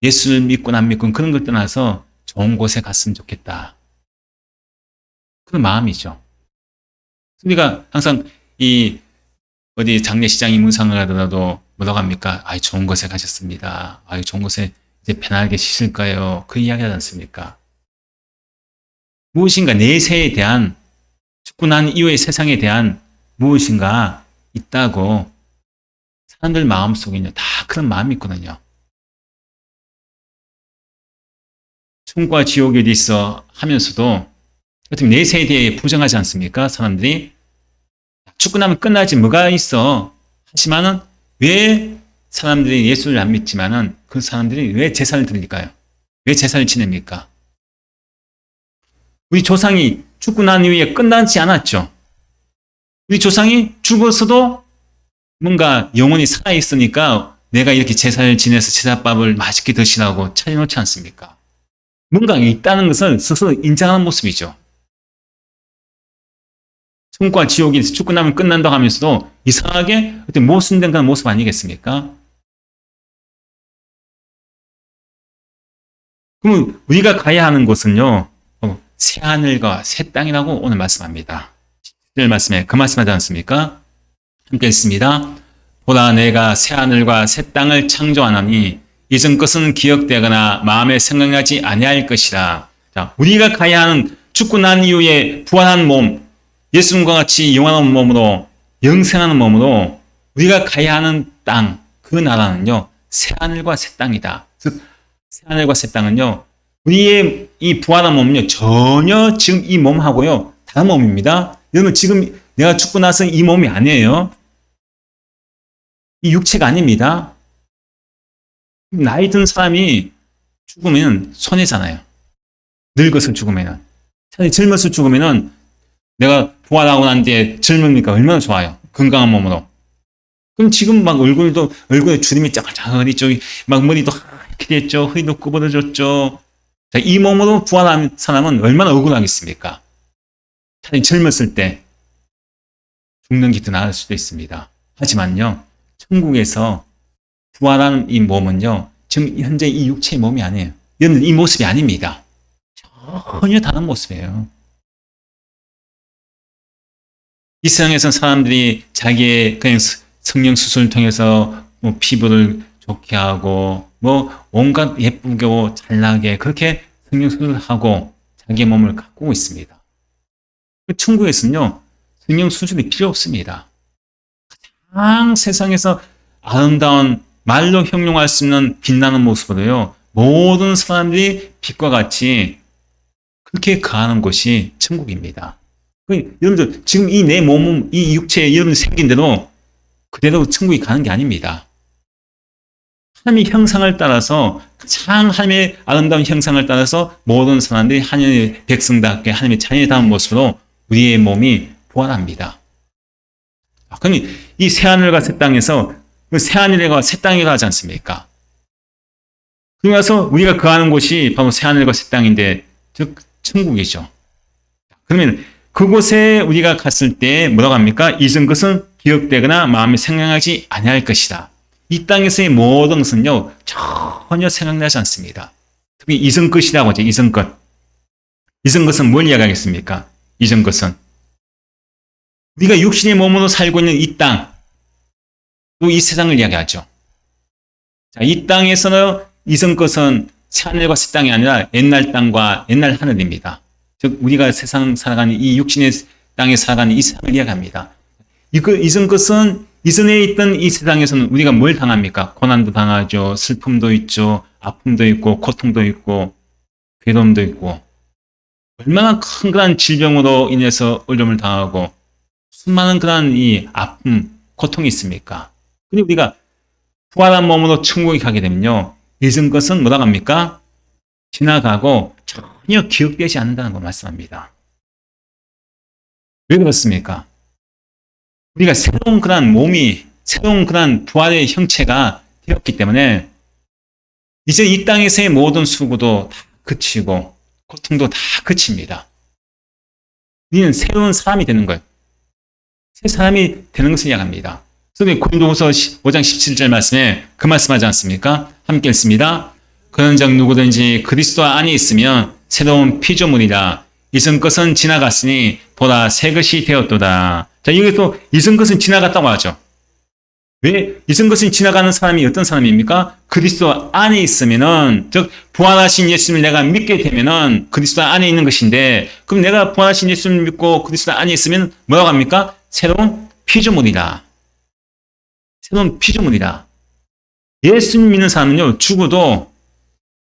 예수를 믿고 안 믿고 그런 걸 떠나서 좋은 곳에 갔으면 좋겠다. 그런 마음이죠. 우리가 항상 이 어디 장례시장 임무상을 하더라도 뭐라고 합니까? 아이, 좋은 곳에 가셨습니다. 아이, 좋은 곳에 이제 편하게 쉬실 거예요. 그 이야기 하지 않습니까? 무엇인가 내세에 대한, 죽고 난 이후의 세상에 대한 무엇인가 있다고 사람들 마음속에는 다 그런 마음이 있거든요. 천국과 지옥이 어디 있어 하면서도 어떻게 내세에 대해 부정하지 않습니까? 사람들이 죽고 나면 끝나지 뭐가 있어 하지만은 왜 사람들이 예수를 안 믿지만은 그 사람들이 왜 제사를 드릴까요? 왜 제사를 지냅니까? 우리 조상이 죽고 난 이후에 끝나지 않았죠. 우리 조상이 죽어서도 뭔가 영혼이 살아있으니까 내가 이렇게 제사를 지내서 제사밥을 맛있게 드시라고 차려놓지 않습니까? 뭔가 있다는 것을 스스로 인정하는 모습이죠. 천국과 지옥이 죽고 나면 끝난다고 하면서도 이상하게 어떤 모순된 그런 모습 아니겠습니까? 그러면 우리가 가야 하는 곳은요, 새 하늘과 새 땅이라고 오늘 말씀합니다. 10절 말씀에 그 말씀하지 않습니까? 함께 읽습니다. 보라, 내가 새 하늘과 새 땅을 창조하나니 이전 것은 기억되거나 마음에 생각나지 아니할 것이라. 자, 우리가 가야 하는 죽고 난 이후에 부활한 몸, 예수님과 같이 영원한 몸으로, 영생하는 몸으로 우리가 가야 하는 땅, 그 나라는요, 새 하늘과 새 땅이다. 즉, 새 하늘과 새 땅은요, 우리의 이 부활한 몸은요, 전혀 지금 이 몸하고요, 다른 몸입니다. 여러분, 지금 내가 죽고 나서 이 몸이 아니에요. 이 육체가 아닙니다. 나이 든 사람이 죽으면 손해잖아요. 늙어서 죽으면은. 차라리 젊어서 죽으면은 내가 부활하고 난 뒤에 젊으니까 얼마나 좋아요. 건강한 몸으로. 그럼 지금 막 얼굴에 주름이 짜글짜글 있죠. 막 머리도 이렇게 됐죠. 허리도 구부러졌죠. 자, 이 몸으로 부활한 사람은 얼마나 억울하겠습니까? 차라리 젊었을 때 죽는 게 더 나을 수도 있습니다. 하지만요, 천국에서 부활한 이 몸은요, 지금 현재 이 육체의 몸이 아니에요. 여러분, 이 모습이 아닙니다. 전혀 다른 모습이에요. 이 세상에서 사람들이 자기의 그냥 성형 수술을 통해서 뭐 피부를 좋게 하고 뭐 온갖 예쁘게 잘나게 그렇게 성형 수술을 하고 자기의 몸을 가꾸고 있습니다. 천국에서는요, 성형 수술이 필요 없습니다. 가장 세상에서 아름다운 말로 형용할 수 없는 빛나는 모습으로요, 모든 사람들이 빛과 같이 그렇게 거하는 곳이 천국입니다. 여러분들, 지금 이 내 몸은, 이 육체에 여러분 생긴 대로 그대로 천국에 가는 게 아닙니다. 하나님의 형상을 따라서, 가장 하나님의 아름다운 형상을 따라서 모든 사람들이 하나님의 백성답게 하나님의 자녀다운 모습으로 우리의 몸이 부활합니다. 그럼 이 새하늘과 새 땅에서 새하늘과 새 땅에 가지 않습니까? 그러면서 우리가 거하는 곳이 바로 새하늘과 새 땅인데, 즉 천국이죠. 그러면 그곳에 우리가 갔을 때 뭐라고 합니까? 이전 것은 기억되거나 마음에 생각하지 아니할 것이다. 이 땅에서의 모든 것은요, 전혀 생각나지 않습니다. 특히 이전 것이라고 하죠. 이전 것. 이전 것은 뭘 이야기하겠습니까? 이전 것은 우리가 육신의 몸으로 살고 있는 이 땅, 또 이 세상을 이야기하죠. 자, 이 땅에서는 이전 것은 새하늘과 새 땅이 아니라 옛날 땅과 옛날 하늘입니다. 즉 우리가 세상 살아가는 이 육신의 땅에 살아가는 이 세상을 이야기합니다. 이전 것은 이전에 있던 이 세상에서는 우리가 뭘 당합니까? 고난도 당하죠. 슬픔도 있죠. 아픔도 있고 고통도 있고 괴로움도 있고 얼마나 큰 그런 질병으로 인해서 어려움을 당하고 수많은 그런 이 아픔, 고통이 있습니까? 근데 우리가 부활한 몸으로 천국에 가게 되면요. 이전 것은 뭐라고 합니까? 지나가고 전혀 기억되지 않는다는 걸 말씀합니다. 왜 그렇습니까? 우리가 새로운 그런 몸이, 새로운 그런 부활의 형체가 되었기 때문에 이제 이 땅에서의 모든 수고도 다 그치고 고통도 다 그칩니다. 우리는 새로운 사람이 되는 거예요. 새 사람이 되는 것을 이야기합니다. 그래서 고린도후서 5장 17절 말씀에 그 말씀하지 않습니까? 함께 읽습니다. 그런즉 누구든지 그리스도 안에 있으면 새로운 피조물이라. 이전 것은 지나갔으니 보라 새 것이 되었도다. 자, 여기서 이전 것은 지나갔다고 하죠. 왜? 이전 것은 지나가는 사람이 어떤 사람입니까? 그리스도 안에 있으면은, 즉 부활하신 예수님을 내가 믿게 되면은 그리스도 안에 있는 것인데, 그럼 내가 부활하신 예수님을 믿고 그리스도 안에 있으면 뭐라고 합니까? 새로운 피조물이다. 새로운 피조물이다. 예수님 믿는 사람은요, 죽어도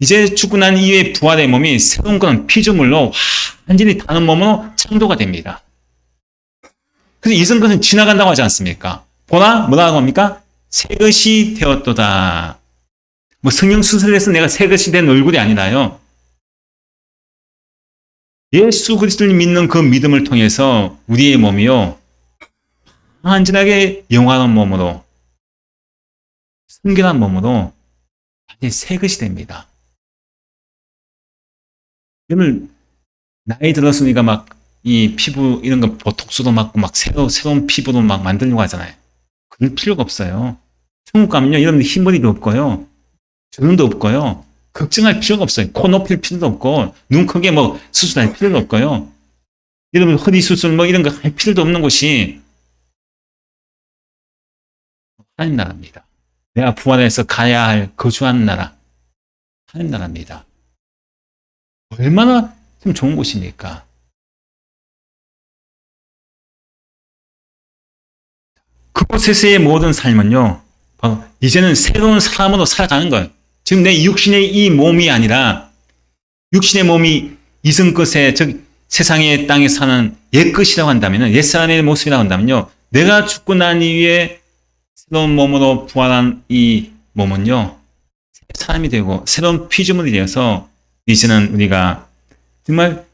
이제 죽고 난 이후에 부활의 몸이 새로운 그런 피조물로 완전히 다른 몸으로 창조가 됩니다. 그래서 이전 것은 지나간다고 하지 않습니까? 보라, 뭐라고 합니까? 새 것이 되었도다. 뭐 성형수술에서 내가 새 것이 된 얼굴이 아니라요. 예수 그리스도를 믿는 그 믿음을 통해서 우리의 몸이요. 완전하게 영화로운 몸으로, 순결한 몸으로 완전히 새 것이 됩니다. 여러분, 나이 들었으니까 막 이 피부 이런 거 보톡스도 맞고 막 새로운 피부도 막 만들려고 하잖아요. 그럴 필요가 없어요. 천국 가면요, 여러분들 흰머리도 없고요. 주름도 없고요. 걱정할 필요가 없어요. 코 높일 필요도 없고, 눈 크게 뭐 수술할 필요도 없고요. 여러분 허리 수술 뭐 이런 거 할 필요도 없는 곳이 하나님 나라입니다. 내가 부활해서 가야 할 거주하는 나라. 하나님 나라입니다. 얼마나 좀 좋은 곳입니까? 그곳에서의 모든 삶은요, 바로 이제는 새로운 사람으로 살아가는 거예요. 지금 내 육신의 이 몸이 아니라 육신의 몸이 이전 것에, 즉 세상의 땅에 사는 옛 것이라고 한다면, 옛 사람의 모습이라고 한다면요, 내가 죽고 난 이후에 새로운 몸으로 부활한 이 몸은요, 새 사람이 되고 새로운 피조물이 되어서 이제는 우리가 정말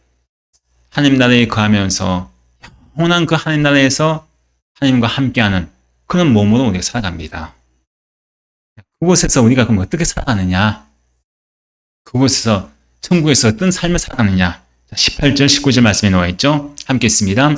하나님 나라에 거하면서 영원한 그 하나님 나라에서 하나님과 함께하는 그런 몸으로 우리가 살아갑니다. 그곳에서 우리가 그럼 어떻게 살아가느냐? 그곳에서 천국에서 어떤 삶을 살아가느냐? 18절, 19절 말씀에 나와 있죠. 함께 읽습니다.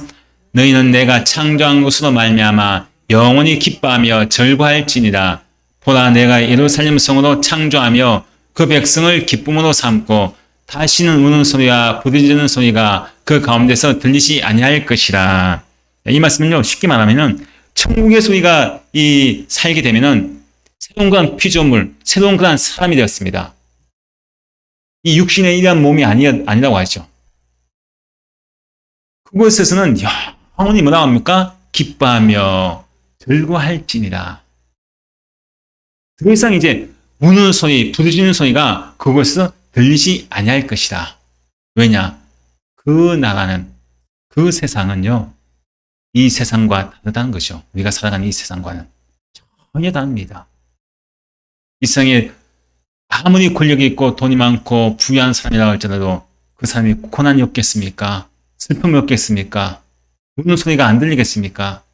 너희는 내가 창조한 것으로 말미암아 영원히 기뻐하며 절구할지니라. 보라 내가 예루살렘 성으로 창조하며 그 백성을 기쁨으로 삼고 다시는 우는 소리와 부르짖는 소리가 그 가운데서 들리지 아니할 것이라. 이 말씀은요, 쉽게 말하면은 천국에서 우리가 살게 되면은 새로운 그런 피조물, 새로운 그런 사람이 되었습니다. 이 육신의 일한 몸이 아니라고 하죠. 그곳에서는 영원히 뭐라고 합니까? 기뻐하며 즐거워할지니라. 더 이상 이제 우는 소리, 부르짖는 소리가 그곳에서 들리지 아니할 것이다. 왜냐? 그 나라는, 그 세상은요, 이 세상과 다르다는 거죠. 우리가 살아가는 이 세상과는 전혀 다릅니다. 이 세상에 아무리 권력이 있고 돈이 많고 부유한 사람이라고 할지라도 그 사람이 고난이 없겠습니까? 슬픔이 없겠습니까? 우는 소리가 안 들리겠습니까?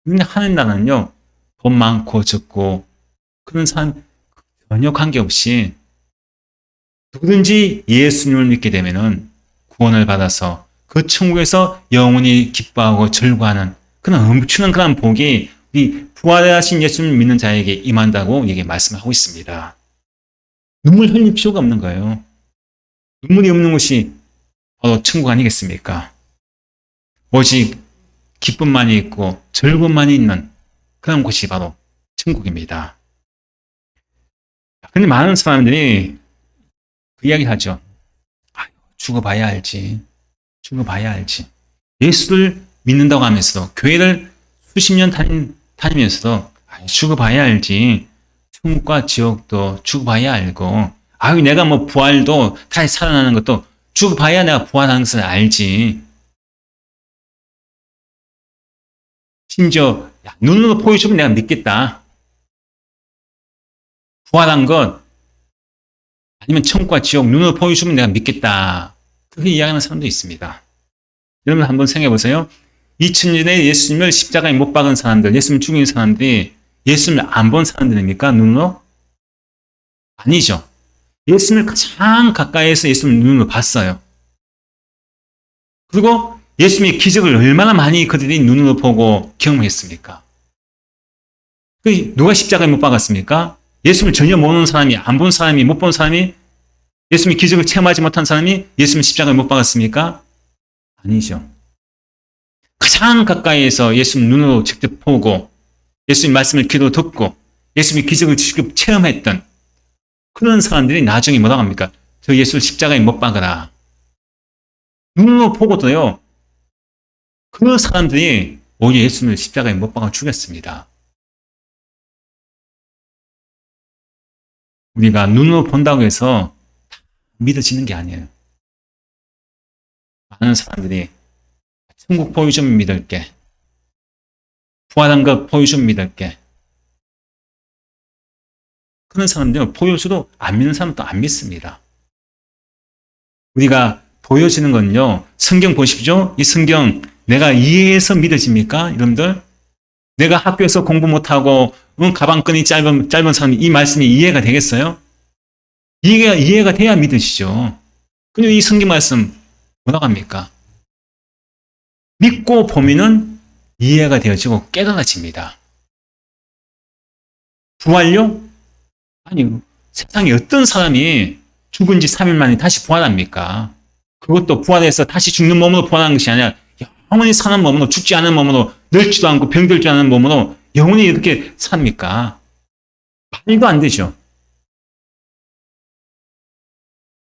근데 하나님 나라는요, 돈 많고 적고 그런 사람 전혀 관계없이 누구든지 예수님을 믿게 되면은 구원을 받아서 그 천국에서 영원히 기뻐하고 즐거워하는 그런 엄청난 그런 복이 이 부활하신 예수님을 믿는 자에게 임한다고 이게 말씀하고 있습니다. 눈물 흘릴 필요가 없는 거예요. 눈물이 없는 곳이 바로 천국 아니겠습니까? 오직 기쁨만이 있고 즐거움만이 있는 그런 곳이 바로 천국입니다. 근데 많은 사람들이 그 이야기를 하죠. 죽어봐야 알지. 죽어봐야 알지. 예수를 믿는다고 하면서도 교회를 수십 년 다니면서도 죽어봐야 알지. 천국과 지옥도 죽어봐야 알고 내가 뭐 부활도 다시 살아나는 것도 죽어봐야 내가 부활하는 것을 알지. 심지어 눈으로 보여주면 내가 믿겠다. 부활한 것 아니면 천국과 지옥 눈으로 보여주면 내가 믿겠다. 그렇게 이야기하는 사람도 있습니다. 여러분 한번 생각해 보세요. 2000년에 예수님을 십자가에 못 박은 사람들, 예수님 죽인 사람들이 예수님을 안 본 사람들입니까? 눈으로? 아니죠. 예수님을 가장 가까이에서 예수님을 눈으로 봤어요. 그리고 예수님의 기적을 얼마나 많이 그들이 눈으로 보고 경험했습니까? 누가 십자가에 못 박았습니까? 예수님을 전혀 모르는 사람이, 안 본 사람이, 못 본 사람이, 예수님의 기적을 체험하지 못한 사람이 예수님을 십자가에 못 박았습니까? 아니죠. 가장 가까이에서 예수님 눈으로 직접 보고 예수님 말씀을 귀로 듣고 예수님의 기적을 직접 체험했던 그런 사람들이 나중에 뭐라고 합니까? 저 예수를 십자가에 못 박아라. 눈으로 보고도요. 그 사람들이 오히려 예수님을 십자가에 못 박아 죽였습니다. 우리가 눈으로 본다고 해서 믿어지는 게 아니에요. 많은 사람들이 천국 보여주면 믿을게. 부활한 것 보여주면 믿을게. 그런 사람들은 보여줘도 안 믿는 사람도 안 믿습니다. 우리가 보여지는 건요. 성경 보십시오. 이 성경 내가 이해해서 믿어집니까? 여러분들? 내가 학교에서 공부 못하고 가방끈이 짧은 사람이 이 말씀이 이해가 되겠어요? 이해가 돼야 믿으시죠. 근데 이 성경 말씀 뭐라고 합니까? 믿고 보면은 이해가 되어지고 깨달아집니다. 부활요? 아니, 세상에 어떤 사람이 죽은 지 3일 만에 다시 부활합니까? 그것도 부활해서 다시 죽는 몸으로 부활하는 것이 아니라 영원히 사는 몸으로, 죽지 않은 몸으로, 늙지도 않고 병들지 않은 몸으로 영원히 이렇게 삽니까? 말도 안 되죠.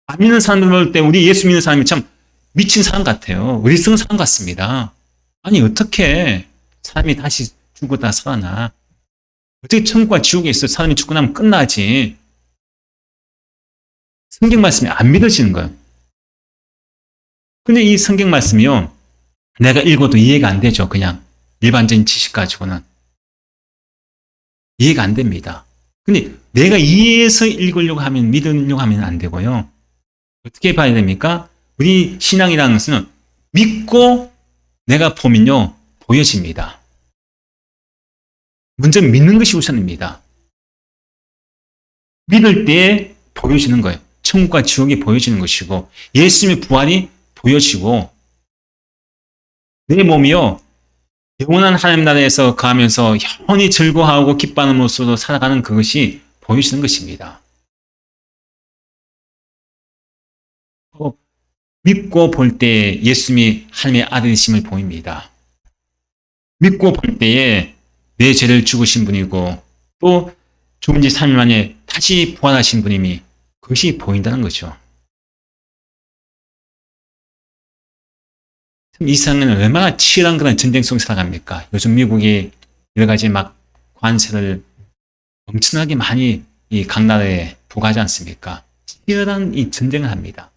안 믿는 사람들 볼 때 우리 예수 믿는 사람이 참 미친 사람 같아요. 어리석은 사람 같습니다. 아니 어떻게 사람이 다시 죽었다 살아나? 어떻게 천국과 지옥에 있어 사람이 죽고 나면 끝나지? 성경 말씀이 안 믿어지는 거예요. 근데 이 성경 말씀이요. 내가 읽어도 이해가 안 되죠. 그냥 일반적인 지식 가지고는. 이해가 안 됩니다. 근데 내가 이해해서 읽으려고 하면 믿으려고 하면 안 되고요. 어떻게 봐야 됩니까? 우리 신앙이라는 것은 믿고 내가 보면요. 보여집니다. 먼저 믿는 것이 우선입니다. 믿을 때 보여지는 거예요. 천국과 지옥이 보여지는 것이고 예수님의 부활이 보여지고 내 몸이요. 영원한 하나님 나라에서 가면서 영원히 즐거워하고 기뻐하는 모습으로 살아가는 그것이 보여지는 것입니다. 믿고 볼 때 예수님이 하나님의 아들이심을 보입니다. 믿고 볼 때에 내 죄를 죽으신 분이고 또 죽은 지 3일 만에 다시 부활하신 분임이 그것이 보인다는 거죠. 이 세상에는 얼마나 치열한 그런 전쟁 속에 살아갑니까? 요즘 미국이 여러 가지 막 관세를 엄청나게 많이 이 각 나라에 부과하지 않습니까? 치열한 이 전쟁을 합니다.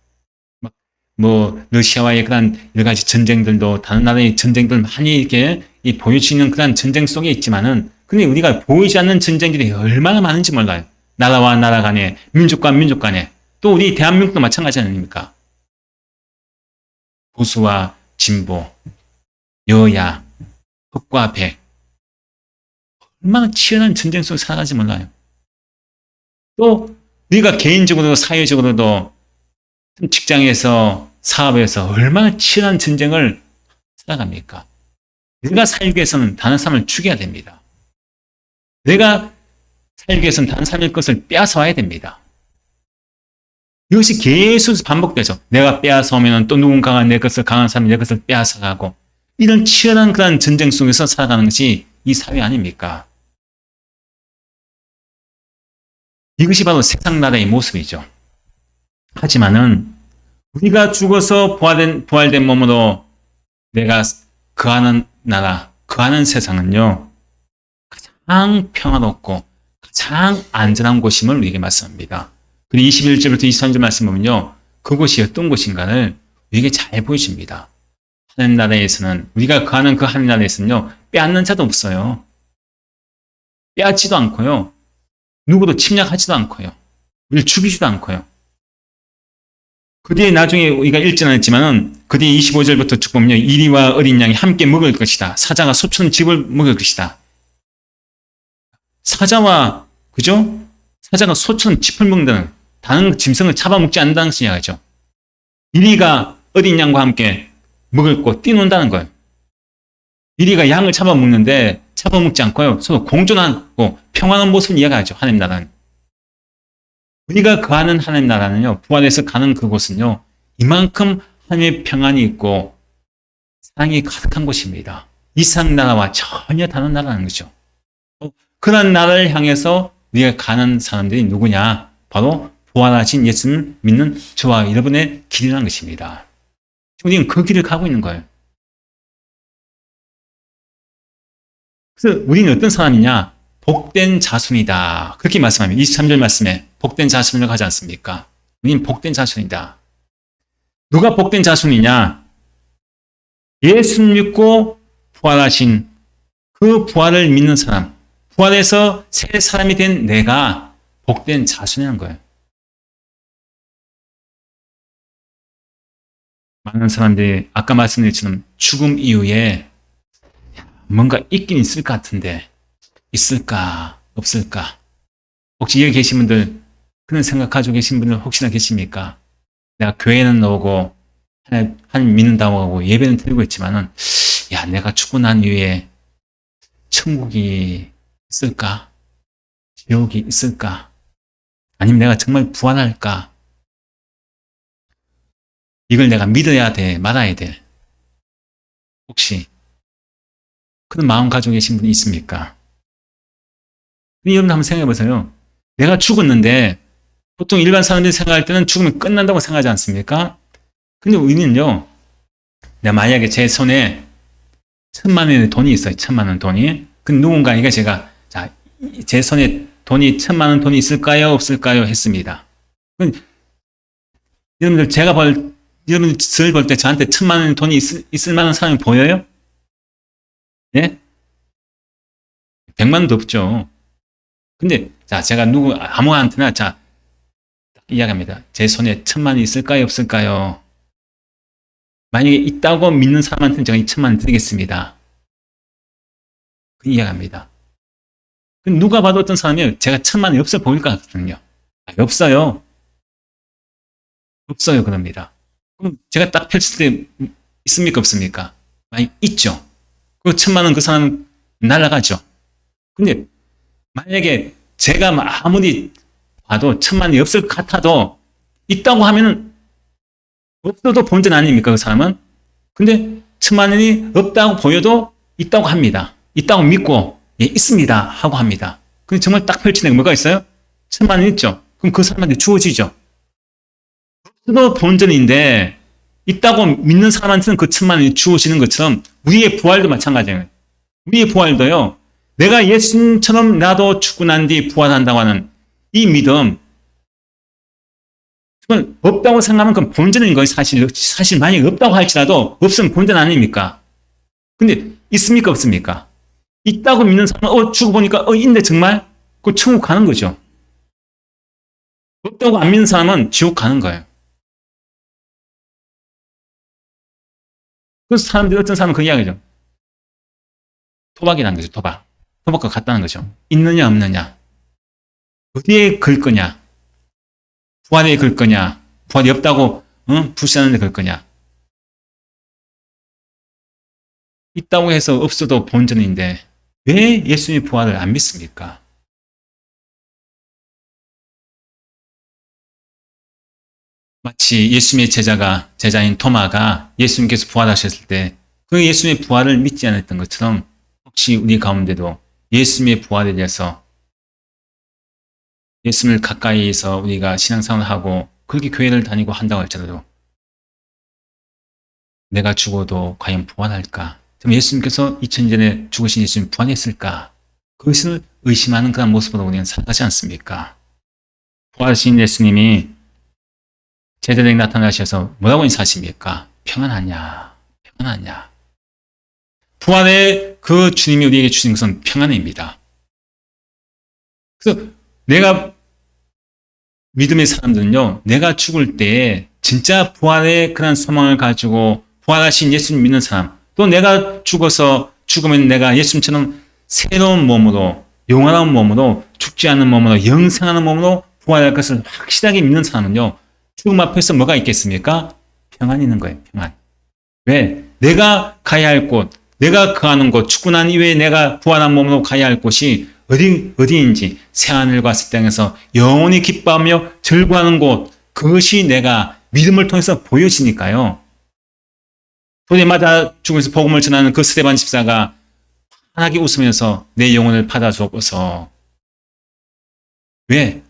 뭐 러시아와의 그런 여러 가지 전쟁들도 다른 나라의 전쟁들 많이 이렇게 보여지는 그런 전쟁 속에 있지만은 근데 우리가 보이지 않는 전쟁들이 얼마나 많은지 몰라요. 나라와 나라 간에, 민족과 민족 간에, 또 우리 대한민국도 마찬가지 아닙니까? 보수와 진보, 여야, 흑과 백, 얼마나 치열한 전쟁 속에 살아가지 몰라요. 또 우리가 개인적으로도 사회적으로도 직장에서 사업에서 얼마나 치열한 전쟁을 살아갑니까? 내가 살기 위해서는 다른 사람을 죽여야 됩니다. 내가 살기 위해서는 다른 사람의 것을 빼앗아와야 됩니다. 이것이 계속 반복되죠. 내가 빼앗아오면 또 누군가가 내 것을, 강한 사람이 내 것을 빼앗아가고, 이런 치열한 그런 전쟁 속에서 살아가는 것이 이 사회 아닙니까? 이것이 바로 세상 나라의 모습이죠. 하지만은 우리가 죽어서 부활된 몸으로 내가 거하는 나라, 거하는 세상은요, 가장 평화롭고 가장 안전한 곳임을 우리에게 말씀합니다. 그리고 21절부터 23절 말씀 보면요, 그곳이 어떤 곳인가를 우리에게 잘 보여줍니다. 하늘 나라에서는, 우리가 거하는 그 하늘 나라에서는요, 빼앗는 자도 없어요. 빼앗지도 않고요, 누구도 침략하지도 않고요, 우리를 죽이지도 않고요. 그 뒤에 나중에 우리가 읽지는 않았지만은, 그 뒤에 25절부터 쭉 보면요, 이리와 어린 양이 함께 먹을 것이다. 사자가 소처럼 집을 먹을 것이다. 사자와, 그죠? 사자가 소처럼 짚을 먹는다는, 다른 짐승을 잡아먹지 않는다는 것을 이야기하죠. 이리가 어린 양과 함께 먹을 곳 뛰논다는 거예요. 이리가 양을 잡아먹는데 잡아먹지 않고요, 서로 공존하고 평안한 모습을 이야기하죠. 하나님 나라는. 우리가 거하는 하나님 나라는요, 부활해서 가는 그곳은요, 이만큼 하나님의 평안이 있고 사랑이 가득한 곳입니다. 이상 나라와 전혀 다른 나라라는 거죠. 그런 나라를 향해서 우리가 가는 사람들이 누구냐? 바로 부활하신 예수를 믿는 저와 여러분의 길이라는 것입니다. 우리는 그 길을 가고 있는 거예요. 그래서 우리는 어떤 사람이냐? 복된 자손이다. 그렇게 말씀합니다. 23절 말씀에 복된 자손이라고 하지 않습니까? 우리는 복된 자손이다. 누가 복된 자손이냐? 예수 믿고 부활하신 그 부활을 믿는 사람, 부활해서 새 사람이 된 내가 복된 자손이라는 거예요. 많은 사람들이 아까 말씀드린 것처럼 죽음 이후에 뭔가 있긴 있을 것 같은데 있을까 없을까? 혹시 여기 계신 분들 그런 생각 가지고 계신 분들 혹시나 계십니까? 내가 교회는 나오고 하나님 믿는다고 하고 예배는 드리고 있지만은 야, 내가 죽고 난 이후에 천국이 있을까? 지옥이 있을까? 아니면 내가 정말 부활할까? 이걸 내가 믿어야 돼, 말아야 돼. 혹시 그런 마음 가지고 계신 분이 있습니까? 여러분 한번 생각해 보세요. 내가 죽었는데 보통 일반 사람들이 생각할 때는 죽으면 끝난다고 생각하지 않습니까? 근데 우리는요, 내가 만약에 제 손에 1,000,000원의 돈이 있어요. 1,000,000원 돈이. 그 누군가에게 제가, 자, 제 손에 돈이 1,000,000원 돈이 있을까요? 없을까요? 했습니다. 여러분들, 여러분들 볼 때 저한테 1,000,000원 돈이 있을 만한 사람이 보여요? 예? 100만 원도 없죠. 근데, 자, 제가 아무한테나, 자, 이야기합니다. 제 손에 1,000,000원이 있을까요? 없을까요? 만약에 있다고 믿는 사람한테는 제가 2,000,000원 드리겠습니다. 그 이야기합니다. 누가 봐도 어떤 사람이 제가 1,000,000원이 없어 보일 것 같거든요. 없어요. 없어요. 그럽니다. 그럼 제가 딱 펼칠 때 있습니까? 없습니까? 많이 있죠. 그 1,000,000원 그 사람은 날아가죠. 근데 만약에 제가 아무리 봐도 1,000,000원이 없을 것 같아도 있다고 하면은 없어도 본전 아닙니까? 그 사람은. 근데 1,000,000원이 없다고 보여도 있다고 합니다. 있다고 믿고 예, 있습니다 하고 합니다. 근데 정말 딱 펼치는 게 뭐가 있어요? 1,000,000원 있죠. 그럼 그 사람한테 주어지죠. 없어도 본전인데 있다고 믿는 사람한테는 그 1,000,000원이 주어지는 것처럼 우리의 부활도 마찬가지예요. 우리의 부활도요, 내가 예수님처럼 나도 죽고 난 뒤 부활한다고 하는 이 믿음, 없다고 생각하면 그건 본전인 거예요. 사실 만약에 없다고 할지라도 없으면 본전 아닙니까? 근데 있습니까? 없습니까? 있다고 믿는 사람은 죽어보니까 있네 정말? 그 천국 가는 거죠. 없다고 안 믿는 사람은 지옥 가는 거예요. 그래서 사람들이 어떤 사람은 그 이야기죠. 토박이라는 거죠. 토박과 같다는 거죠. 있느냐 없느냐. 어디에 걸 거냐. 부활에 걸 거냐. 부활이 없다고 불신하는 데 걸 거냐. 있다고 해서 없어도 본전인데 왜 예수님의 부활을 안 믿습니까? 마치 예수님의 제자인 토마가 예수님께서 부활하셨을 때 그 예수님의 부활을 믿지 않았던 것처럼 혹시 우리 가운데도 예수님의 부활에 대해서 예수님을 가까이에서 우리가 신앙생활을 하고 그렇게 교회를 다니고 한다고 할지라도 내가 죽어도 과연 부활할까? 그럼 예수님께서 2000년 전에 죽으신 예수님 부활했을까? 그것을 의심하는 그런 모습으로 우리는 살아가지 않습니까? 부활하신 예수님이 제자들에게 나타나셔서 뭐라고 인사하십니까? 평안하냐? 평안하냐? 부활의 그 주님이 우리에게 주신 것은 평안입니다. 그래서 내가 믿음의 사람들은요, 내가 죽을 때 진짜 부활의 그런 소망을 가지고 부활하신 예수님 믿는 사람, 또 내가 죽으면 내가 예수님처럼 새로운 몸으로, 영원한 몸으로, 죽지 않는 몸으로, 영생하는 몸으로 부활할 것을 확실하게 믿는 사람은요, 죽음 앞에서 뭐가 있겠습니까? 평안이 있는 거예요, 평안. 왜? 내가 가야 할 곳, 내가 거하는 곳, 죽고 난 이후에 내가 부활한 몸으로 가야 할 곳이 어디인지 새하늘과 새 땅에서 영원히 기뻐하며 즐거워하는 곳, 그것이 내가 믿음을 통해서 보여지니까요. 돌에 맞아 죽으면서 복음을 전하는 그 스데반 집사가 환하게 웃으면서 내 영혼을 받아주옵소서. 왜?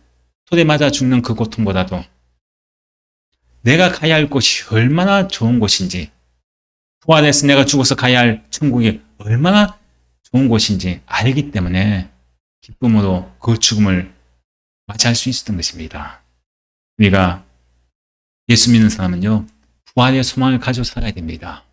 돌에 맞아 죽는 그 고통보다도 내가 가야 할 곳이 얼마나 좋은 곳인지, 부활해서 내가 죽어서 가야 할 천국이 얼마나 좋은 곳인지 알기 때문에 기쁨으로 그 죽음을 맞이할 수 있었던 것입니다. 우리가 예수 믿는 사람은요, 부활의 소망을 가지고 살아야 됩니다.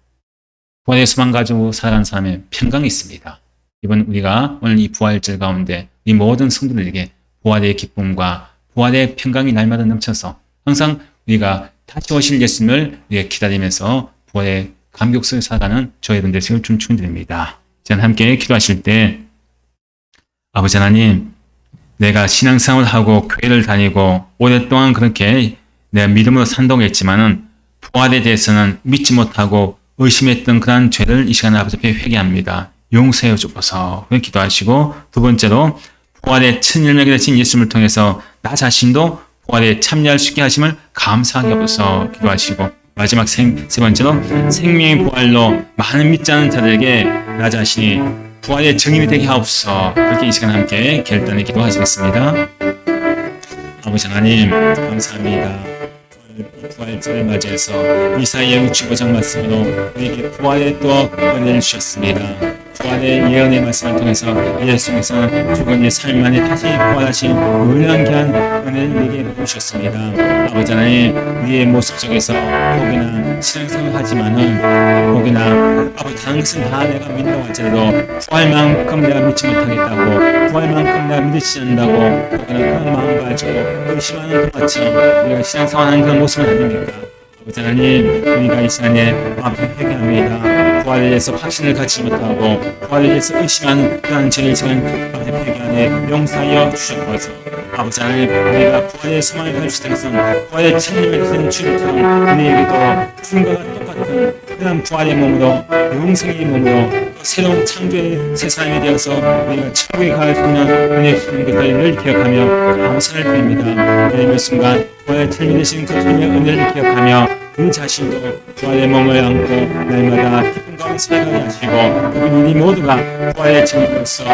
부활의 소망 가지고 살아가는 사람의 평강이 있습니다. 이번 우리가 오늘 이 부활절 가운데 이 모든 성도들에게 부활의 기쁨과 부활의 평강이 날마다 넘쳐서 항상 우리가 다시 오실 예수님을 기다리면서 부활의 감격 속에 살아가는 저희 여러분 되시길 좀 축원드립니다. 저는 함께 기도하실 때 아버지 하나님, 내가 신앙생활을 하고 교회를 다니고 오랫동안 그렇게 내가 믿음으로 산동했지만은 부활에 대해서는 믿지 못하고 의심했던 그러한 죄를 이 시간에 아버지 앞에 회개합니다. 용서해 주옵소서. 기도하시고, 두 번째로 부활의 천일명이 되신 예수님을 통해서 나 자신도 부활에 참여할 수 있게 하심을 감사하게 하옵소서. 기도하시고, 마지막 세 번째로 생명의 부활로 많은 믿지 않은 자들에게 나 자신이 부활의 증인이 되게 하옵소서. 그렇게 이 시간 함께 결단에 기도하시겠습니다. 아버지 하나님 감사합니다. 부활절을 맞이해서 이사야 65장 말씀으로 우리에게 부활의 또 은혜를 주셨습니다. 부활의 예언의 말씀을 통해서 예수님께서 죽은 이 삶 안에 다시 부활하신 놀라운 귀한 은혜를 우리에게 보여주셨습니다. 아버지 하나님, 우리의 모습 속에서 혹이나 신앙생활을 하지만은 혹이나 아버지 다른 것은 다 내가 믿는다고 할지라도 부활만큼 내가 믿지 못하겠다고, 부활만큼 내가 믿지 않는다고 혹은 그런 마음을 가지고 의심하는 것처럼 우리가 신앙생활하는 그런 모습은 아닙니까? 아버지 하나님, 우리가 이 시간에 앞에 회개합니다. 부활에 대해서 확신을 갖지 못하고 부활에 대해서 의심하는 그런 죄를 시간 앞에 회개하네 용서하여 주셨고서 아버지 하나님, 우리가 부활의 소망을 가질 수 있는 것은 부활의 천님을 가진 주님처럼 우리에게도 주님과 똑같은 그런 부활의 몸으로, 영생의 몸으로 또 새로운 창조의 새 사람이 되어서 우리가 천국에 갈 수 있는 은혜 주시는 것을 늘 기억하며 감사를 드립니다. 오늘 순간 부활의 천리 되신 그 주님의 은혜를 기억하며 우리 자신도 부활의 몸을 안고 날마다 기쁨 가운데 살아가게 하시고, 우리 모두가 부활의 증인으로서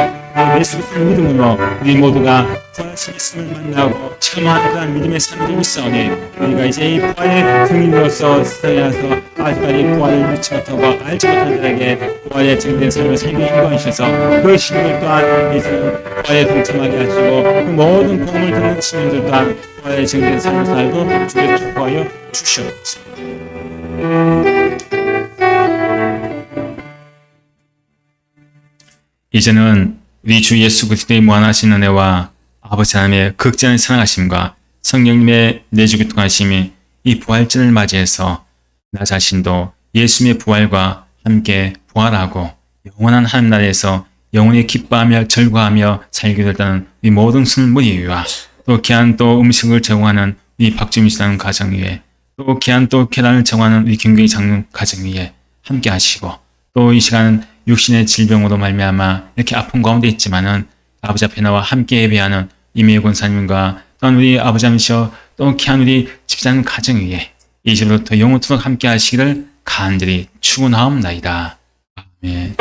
예수 그리스도를 믿음으로 우리 모두가 부활하신 예수님을 만나고 체험하는 그런 믿음의 삶이 있사오니 우리가 이제 이 부활의 증인으로서 살아서 아직까지 부활을 믿지 못하고 알지 못한 자에게 부활의 증인된 삶을 살게 인도하셔서 그 시민들 또한 이제 부활에 동참하게 하시고 그 모든 복음을 듣는 시민들 또한 부활의 증인된 삶을 살고 주께 축복하여 주시옵소서. 이제는 우리 주 예수 그리스도의 무한하신 은혜와 아버지 하나님의 극진한 사랑하심과 성령님의 내주기 통하심이 이 부활절을 맞이해서 나 자신도 예수님의 부활과 함께 부활하고 영원한 하나님 나라에서 영원히 기뻐하며 즐거워하며 살게 됐다는 이 모든 순문이 위와 또 귀한 또 음식을 제공하는 이 박주민 씨라는 가정 위에 또 귀한 또 계란을 제공하는 우리 김경희 장로님 가정 위에 함께 하시고 또 이 시간은 육신의 질병으로 말미암아 이렇게 아픈 가운데 있지만은 아버지 앞에 나와 함께 예배하는 이미혜 권사님과 또한 우리 아버지 하나님이시여 또 귀한 우리 집사님 가정에게 이 시부터 영원토록 함께 하시기를 간절히 축원하옵나이다. 아멘.